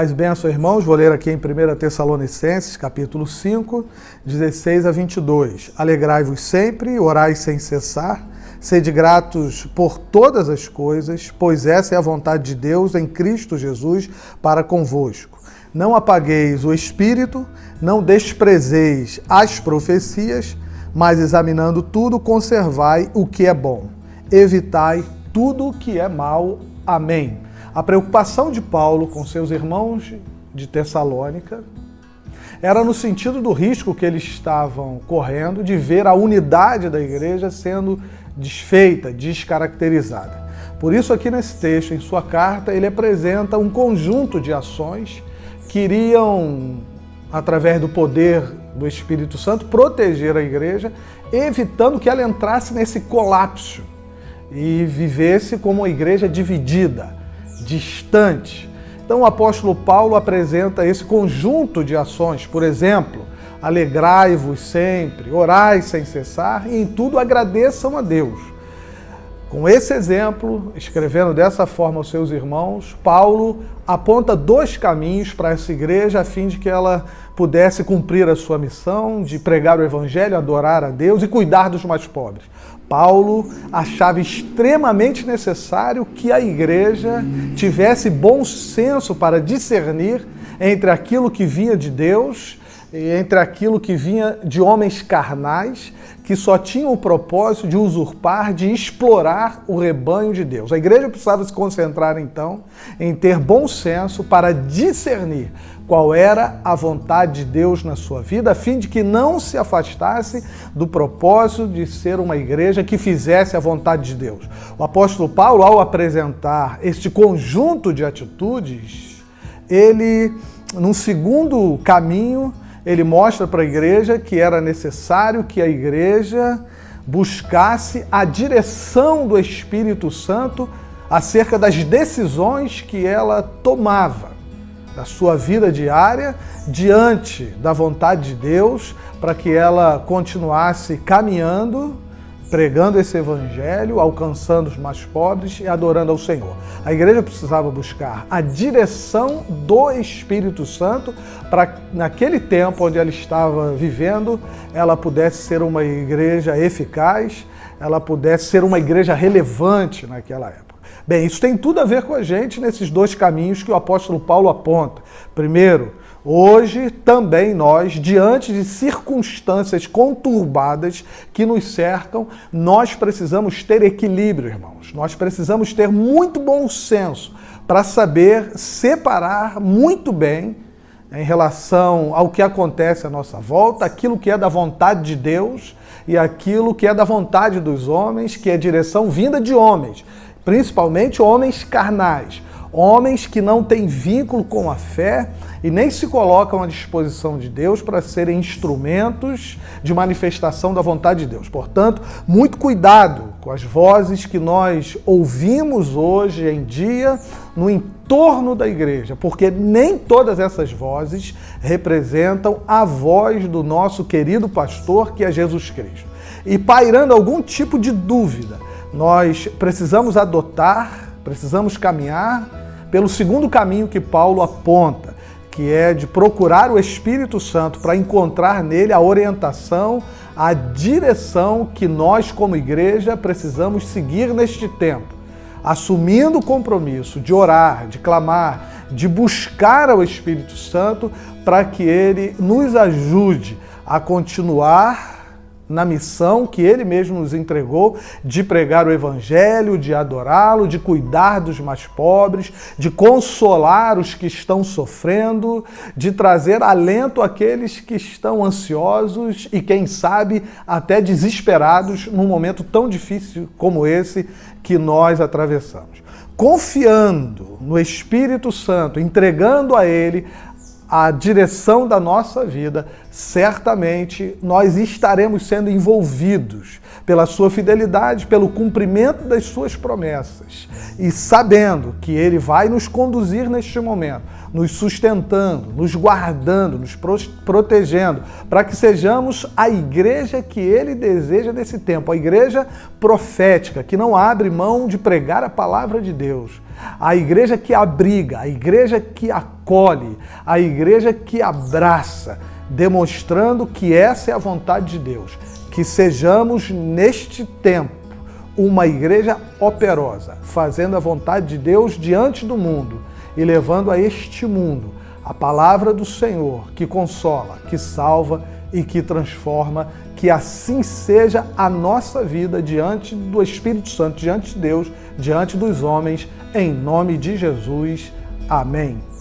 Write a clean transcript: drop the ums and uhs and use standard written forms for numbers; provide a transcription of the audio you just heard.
Paz e bênção, irmãos. Vou ler aqui em 1 Tessalonicenses, capítulo 5, 16 a 22. Alegrai-vos sempre, orai sem cessar, sede gratos por todas as coisas, pois essa é a vontade de Deus em Cristo Jesus para convosco. Não apagueis o espírito, não desprezeis as profecias, mas examinando tudo, conservai o que é bom. Evitai tudo o que é mal. Amém. A preocupação de Paulo com seus irmãos de Tessalônica era no sentido do risco que eles estavam correndo de ver a unidade da igreja sendo desfeita, descaracterizada. Por isso, aqui nesse texto, em sua carta, ele apresenta um conjunto de ações que iriam, através do poder do Espírito Santo, proteger a igreja, evitando que ela entrasse nesse colapso e vivesse como uma igreja dividida, distante. Então o apóstolo Paulo apresenta esse conjunto de ações, por exemplo, alegrai-vos sempre, orai sem cessar e em tudo agradeçam a Deus. Com esse exemplo, escrevendo dessa forma aos seus irmãos, Paulo aponta dois caminhos para essa igreja a fim de que ela pudesse cumprir a sua missão de pregar o evangelho, adorar a Deus e cuidar dos mais pobres. Paulo achava extremamente necessário que a igreja tivesse bom senso para discernir entre aquilo que vinha de Deus e entre aquilo que vinha de homens carnais que só tinham o propósito de usurpar, de explorar o rebanho de Deus. A igreja precisava se concentrar, então, em ter bom senso para discernir qual era a vontade de Deus na sua vida, a fim de que não se afastasse do propósito de ser uma igreja que fizesse a vontade de Deus. O apóstolo Paulo, ao apresentar este conjunto de atitudes, ele, num segundo caminho, ele mostra para a igreja que era necessário que a igreja buscasse a direção do Espírito Santo acerca das decisões que ela tomava da sua vida diária diante da vontade de Deus, para que ela continuasse caminhando, pregando esse evangelho, alcançando os mais pobres e adorando ao Senhor. A igreja precisava buscar a direção do Espírito Santo para, naquele tempo onde ela estava vivendo, ela pudesse ser uma igreja eficaz, ela pudesse ser uma igreja relevante naquela época. Bem, isso tem tudo a ver com a gente nesses dois caminhos que o apóstolo Paulo aponta. Primeiro, hoje também nós, diante de circunstâncias conturbadas que nos cercam, nós precisamos ter equilíbrio, irmãos. Nós precisamos ter muito bom senso para saber separar muito bem em relação ao que acontece à nossa volta, aquilo que é da vontade de Deus e aquilo que é da vontade dos homens, que é direção vinda de homens, principalmente homens carnais. Homens que não têm vínculo com a fé e nem se colocam à disposição de Deus para serem instrumentos de manifestação da vontade de Deus. Portanto, muito cuidado com as vozes que nós ouvimos hoje em dia no entorno da igreja, porque nem todas essas vozes representam a voz do nosso querido pastor, que é Jesus Cristo. E pairando algum tipo de dúvida, nós precisamos precisamos caminhar pelo segundo caminho que Paulo aponta, que é de procurar o Espírito Santo para encontrar nele a orientação, a direção que nós, como igreja, precisamos seguir neste tempo, assumindo o compromisso de orar, de clamar, de buscar ao Espírito Santo para que ele nos ajude a continuar na missão que ele mesmo nos entregou de pregar o evangelho, de adorá-lo, de cuidar dos mais pobres, de consolar os que estão sofrendo, de trazer alento àqueles que estão ansiosos e, quem sabe, até desesperados num momento tão difícil como esse que nós atravessamos. Confiando no Espírito Santo, entregando a ele a direção da nossa vida, certamente nós estaremos sendo envolvidos pela sua fidelidade, pelo cumprimento das suas promessas e sabendo que ele vai nos conduzir neste momento, nos sustentando, nos guardando, nos protegendo, para que sejamos a igreja que ele deseja nesse tempo, a igreja profética, que não abre mão de pregar a palavra de Deus, a igreja que abriga, a igreja que acolhe, a igreja que abraça, demonstrando que essa é a vontade de Deus, que sejamos neste tempo uma igreja operosa, fazendo a vontade de Deus diante do mundo e levando a este mundo a palavra do Senhor, que consola, que salva e que transforma. Que assim seja a nossa vida diante do Espírito Santo, diante de Deus, diante dos homens, em nome de Jesus. Amém.